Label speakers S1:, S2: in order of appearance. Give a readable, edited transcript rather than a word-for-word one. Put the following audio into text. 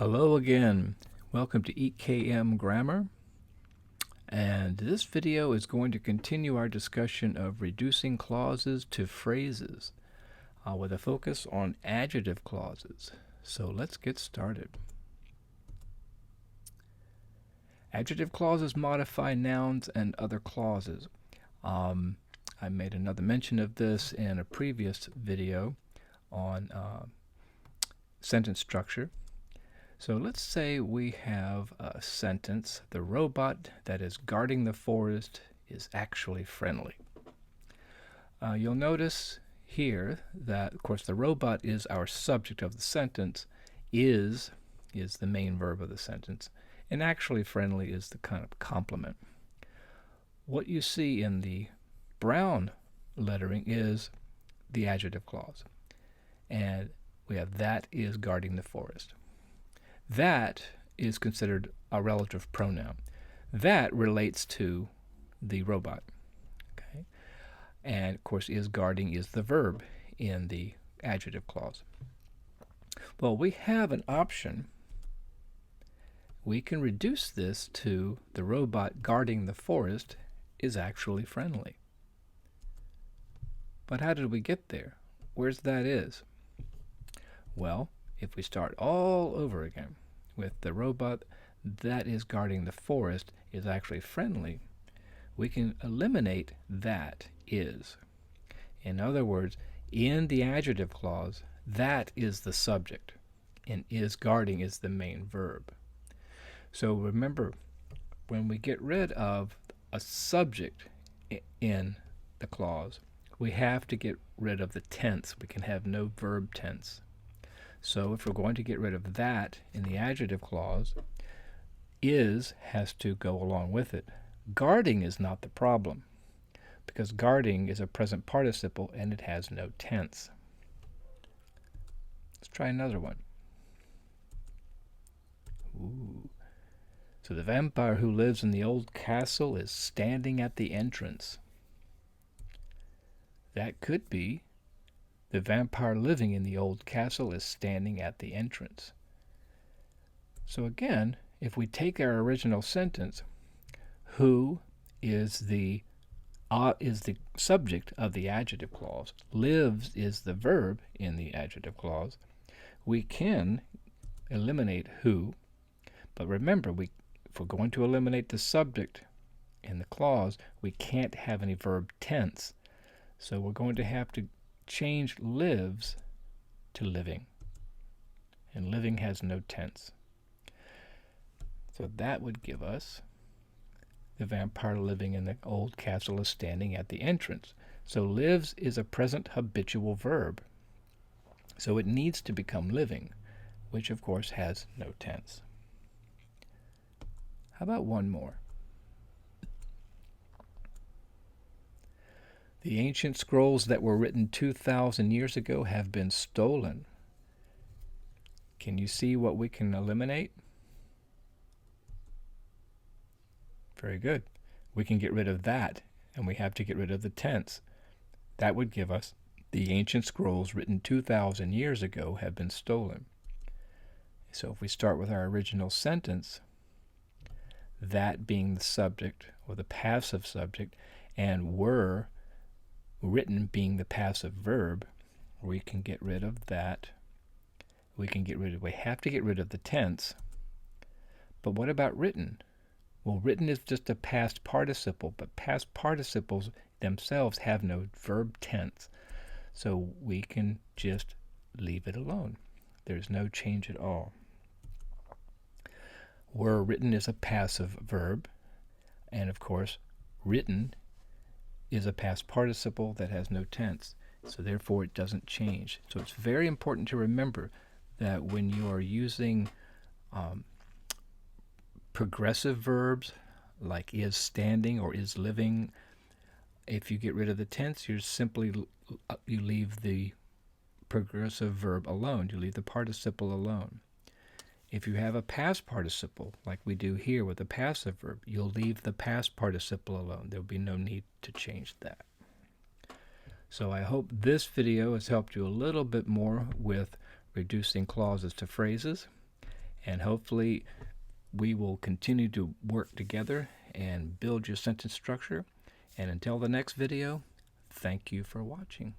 S1: Hello again. Welcome to EKM Grammar. And this video is going to continue our discussion of reducing clauses to phrases with a focus on adjective clauses. So let's get started. Adjective clauses modify nouns and other clauses. I made another mention of this in a previous video on sentence structure. So let's say we have a sentence, the robot that is guarding the forest is actually friendly. You'll notice here that, of course, the robot is our subject of the sentence, is the main verb of the sentence, and actually friendly is the kind of complement. What you see in the brown lettering is the adjective clause, and we have that is guarding the forest. That is considered a relative pronoun. That relates to the robot. Okay? And of course, is guarding is the verb in the adjective clause. Well, we have an option. We can reduce this to the robot guarding the forest is actually friendly. But how did we get there? Where's that is? Well, if we start all over again with the robot that is guarding the forest is actually friendly, we can eliminate that is. In other words, in the adjective clause, that is the subject, and is guarding is the main verb. So remember, when we get rid of a subject in the clause, we have to get rid of the tense. We can have no verb tense. So if we're going to get rid of that in the adjective clause, is has to go along with it. Guarding is not the problem, because guarding is a present participle and it has no tense. Let's try another one. Ooh. So the vampire who lives in the old castle is standing at the entrance. That could be the vampire living in the old castle is standing at the entrance. So again, if we take our original sentence, who is the subject of the adjective clause, lives is the verb in the adjective clause, we can eliminate who, but remember, if we're going to eliminate the subject in the clause, we can't have any verb tense. So we're going to have to change lives to living, and living has no tense. So that would give us the vampire living in the old castle is standing at the entrance. So lives is a present habitual verb, so it needs to become living, which of course has no tense. How about one more? The ancient scrolls that were written 2,000 years ago have been stolen. Can you see what we can eliminate? Very good. We can get rid of that, and we have to get rid of the tense. That would give us the ancient scrolls written 2,000 years ago have been stolen. So if we start with our original sentence, that being the subject or the passive subject, and were written being the passive verb, we can get rid of that. We have to get rid of the tense. But what about written? Well, written is just a past participle, but past participles themselves have no verb tense. So we can just leave it alone. There's no change at all. Were written is a passive verb, and of course, written is a past participle that has no tense, so therefore it doesn't change. So it's very important to remember that when you are using progressive verbs like is standing or is living, if you get rid of the tense, you leave the progressive verb alone. You leave the participle alone. If you have a past participle, like we do here with the passive verb, you'll leave the past participle alone. There'll be no need to change that. So I hope this video has helped you a little bit more with reducing clauses to phrases. And hopefully we will continue to work together and build your sentence structure. And until the next video, thank you for watching.